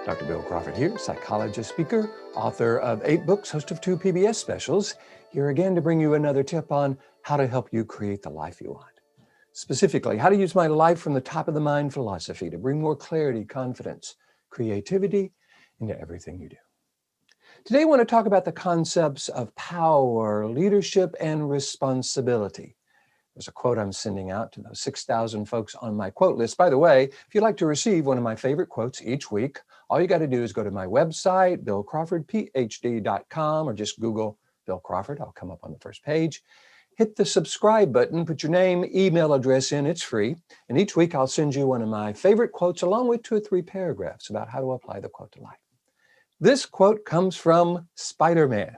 Dr. Bill Crawford here, psychologist, speaker, author of 8 books, host of 2 PBS specials, here again to bring you another tip on how to help you create the life you want. Specifically, how to use my life from the top of the mind philosophy to bring more clarity, confidence, creativity into everything you do. Today, I want to talk about the concepts of power, leadership, and responsibility. There's a quote I'm sending out to those 6,000 folks on my quote list. By the way, if you'd like to receive one of my favorite quotes each week, all you got to do is go to my website, billcrawfordphd.com, or just Google Bill Crawford. I'll come up on the first page. Hit the subscribe button, put your name, email address in, it's free. And each week I'll send you one of my favorite quotes along with 2 or 3 paragraphs about how to apply the quote to life. This quote comes from Spiderman.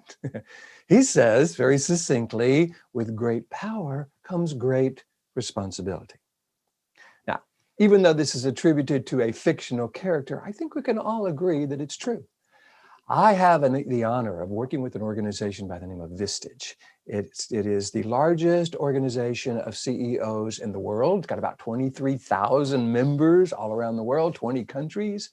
He says very succinctly, with great power comes great responsibility. Now, even though this is attributed to a fictional character, I think we can all agree that it's true. I have the honor of working with an organization by the name of Vistage. It is the largest organization of CEOs in the world. It's got about 23,000 members all around the world, 20 countries.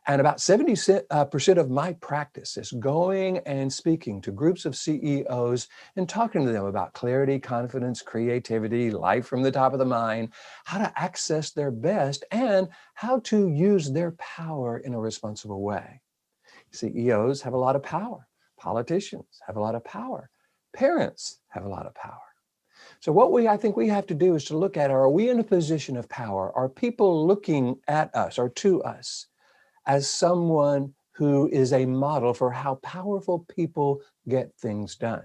And about 70% of my practice is going and speaking to groups of CEOs and talking to them about clarity, confidence, creativity, life from the top of the mind, how to access their best, and how to use their power in a responsible way. CEOs have a lot of power. Politicians have a lot of power. Parents have a lot of power. So what I think we have to do is to look at, are we in a position of power? Are people looking at us or to us as someone who is a model for how powerful people get things done?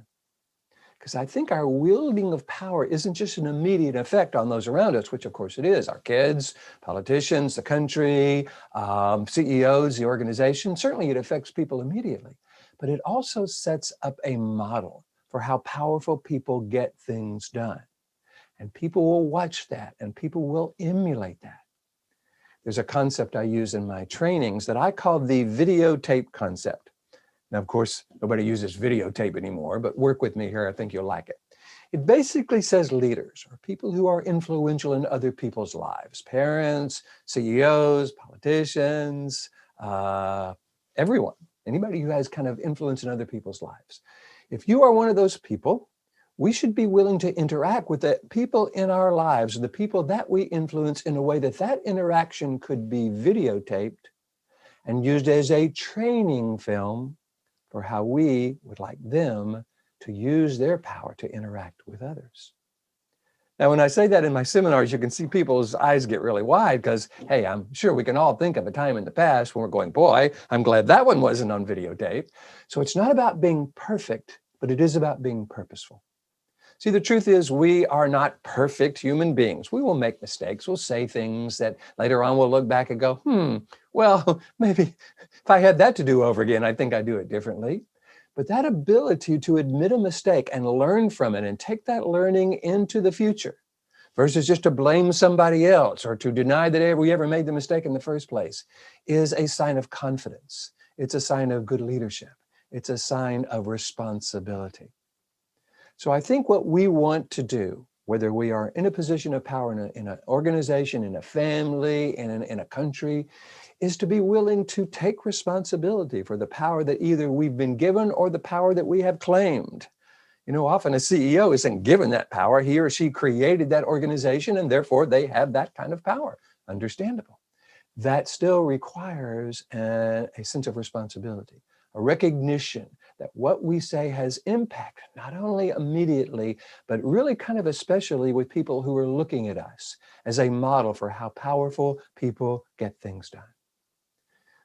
Because I think our wielding of power isn't just an immediate effect on those around us, which of course it is, our kids, politicians, the country, CEOs, the organization. Certainly it affects people immediately, but it also sets up a model for how powerful people get things done. And people will watch that and people will emulate that. There's a concept I use in my trainings that I call the videotape concept. Now, of course, nobody uses videotape anymore, but work with me here. I think you'll like it. It basically says leaders or people who are influential in other people's lives, parents, CEOs, politicians, everyone, anybody who has kind of influence in other people's lives. If you are one of those people, we should be willing to interact with the people in our lives, the people that we influence, in a way that that interaction could be videotaped and used as a training film for how we would like them to use their power to interact with others. Now, when I say that in my seminars, you can see people's eyes get really wide because, hey, I'm sure we can all think of a time in the past when we're going, boy, I'm glad that one wasn't on videotape. So it's not about being perfect, but it is about being purposeful. See, the truth is we are not perfect human beings. We will make mistakes. We'll say things that later on we'll look back and go, well, maybe if I had that to do over again, I think I'd do it differently. But that ability to admit a mistake and learn from it and take that learning into the future versus just to blame somebody else or to deny that we ever made the mistake in the first place is a sign of confidence. It's a sign of good leadership. It's a sign of responsibility. So I think what we want to do, whether we are in a position of power in an organization, in a family, in a country, is to be willing to take responsibility for the power that either we've been given or the power that we have claimed. You know, often a CEO isn't given that power. He or she created that organization and therefore they have that kind of power. Understandable. That still requires a sense of responsibility, a recognition that what we say has impact, not only immediately, but really kind of especially with people who are looking at us as a model for how powerful people get things done.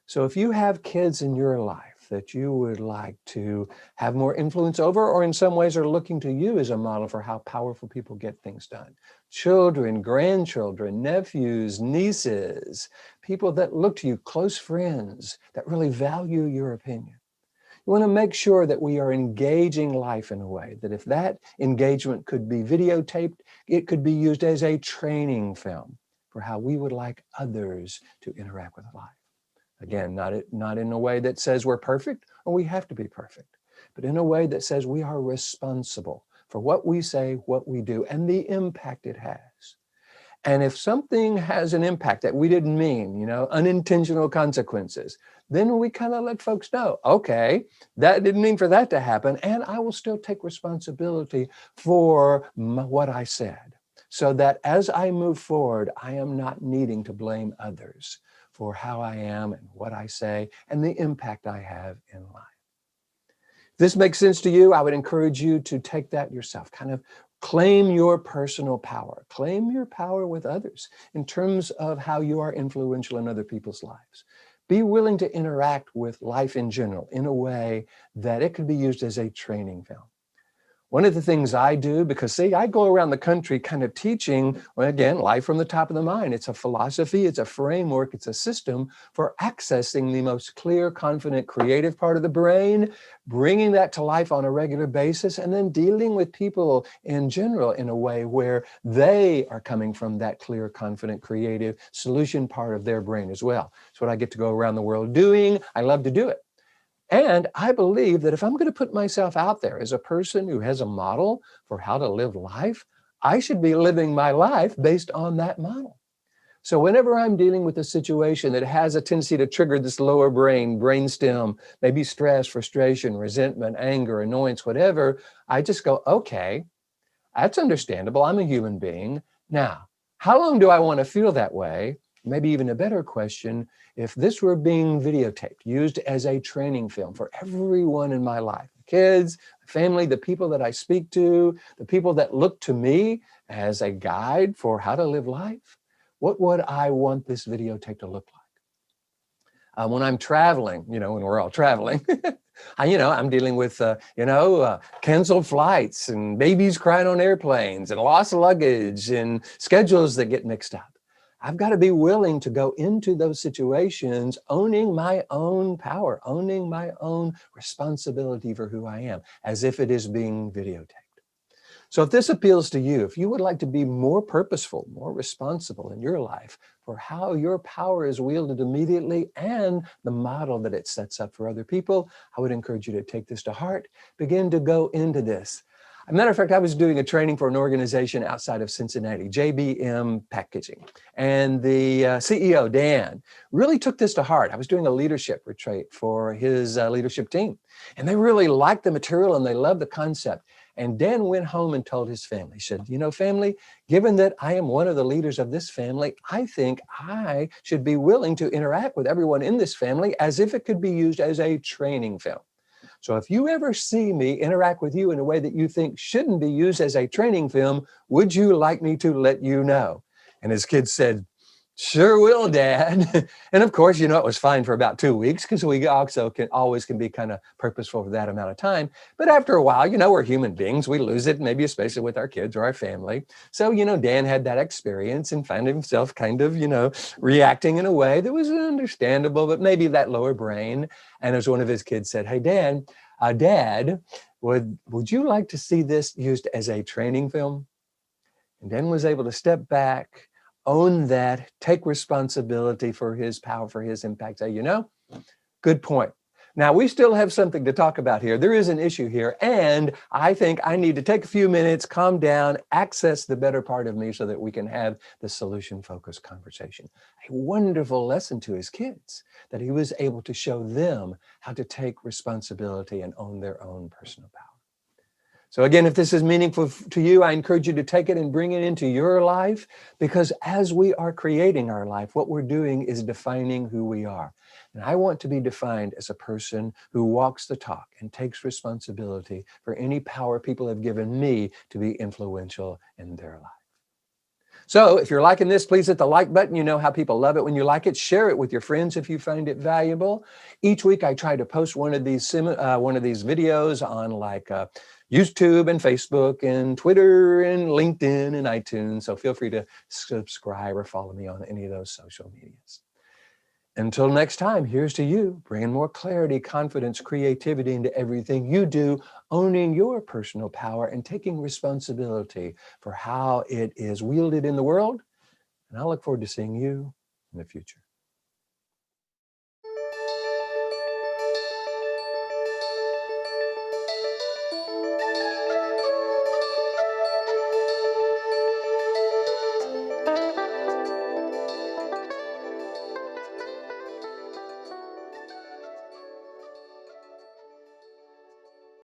So if you have kids in your life that you would like to have more influence over, or in some ways are looking to you as a model for how powerful people get things done, children, grandchildren, nephews, nieces, people that look to you, close friends that really value your opinion, you want to make sure that we are engaging life in a way that if that engagement could be videotaped, it could be used as a training film for how we would like others to interact with life. Again, not in a way that says we're perfect or we have to be perfect, but in a way that says we are responsible for what we say, what we do, and the impact it has. And if something has an impact that we didn't mean, unintentional consequences, then we kind of let folks know, okay, that didn't mean for that to happen. And I will still take responsibility for what I said, so that as I move forward, I am not needing to blame others for how I am and what I say and the impact I have in life. If this makes sense to you, I would encourage you to take that yourself, kind of claim your personal power, claim your power with others in terms of how you are influential in other people's lives. Be willing to interact with life in general in a way that it could be used as a training field. One of the things I do, because see, I go around the country kind of teaching, well, again, life from the top of the mind. It's a philosophy, it's a framework, it's a system for accessing the most clear, confident, creative part of the brain, bringing that to life on a regular basis, and then dealing with people in general in a way where they are coming from that clear, confident, creative solution part of their brain as well. It's what I get to go around the world doing. I love to do it. And I believe that if I'm going to put myself out there as a person who has a model for how to live life, I should be living my life based on that model. So whenever I'm dealing with a situation that has a tendency to trigger this lower brain, brainstem, maybe stress, frustration, resentment, anger, annoyance, whatever, I just go, okay, that's understandable. I'm a human being. Now, how long do I want to feel that way? Maybe even a better question, if this were being videotaped, used as a training film for everyone in my life, kids, family, the people that I speak to, the people that look to me as a guide for how to live life, what would I want this videotape to look like? When I'm traveling, when we're all traveling, I'm dealing with, canceled flights and babies crying on airplanes and lost luggage and schedules that get mixed up. I've got to be willing to go into those situations owning my own power, owning my own responsibility for who I am, as if it is being videotaped. So if this appeals to you, if you would like to be more purposeful, more responsible in your life for how your power is wielded immediately and the model that it sets up for other people, I would encourage you to take this to heart, begin to go into this. As a matter of fact, I was doing a training for an organization outside of Cincinnati, JBM Packaging, and the CEO, Dan, really took this to heart. I was doing a leadership retreat for his leadership team, and they really liked the material and they loved the concept. And Dan went home and told his family, he said, family, given that I am one of the leaders of this family, I think I should be willing to interact with everyone in this family as if it could be used as a training film. So if you ever see me interact with you in a way that you think shouldn't be used as a training film, would you like me to let you know? And his kids said, sure will, Dad. And of course, it was fine for about 2 weeks because we also can be kind of purposeful for that amount of time. But after a while, we're human beings. We lose it, maybe especially with our kids or our family. So, Dan had that experience and found himself kind of, reacting in a way that was understandable, but maybe that lower brain. And as one of his kids said, hey, Dad, would you like to see this used as a training film? And Dan was able to step back, own that, take responsibility for his power, for his impact. Say, good point. Now, we still have something to talk about here. There is an issue here, and I think I need to take a few minutes, calm down, access the better part of me so that we can have the solution-focused conversation. A wonderful lesson to his kids, that he was able to show them how to take responsibility and own their own personal power. So again, if this is meaningful to you, I encourage you to take it and bring it into your life, because as we are creating our life, what we're doing is defining who we are. And I want to be defined as a person who walks the talk and takes responsibility for any power people have given me to be influential in their life. So if you're liking this, please hit the like button. You know how people love it when you like it. Share it with your friends if you find it valuable. Each week I try to post one of these videos on YouTube and Facebook and Twitter and LinkedIn and iTunes. So feel free to subscribe or follow me on any of those social medias. Until next time, here's to you, bringing more clarity, confidence, creativity into everything you do, owning your personal power and taking responsibility for how it is wielded in the world. And I look forward to seeing you in the future.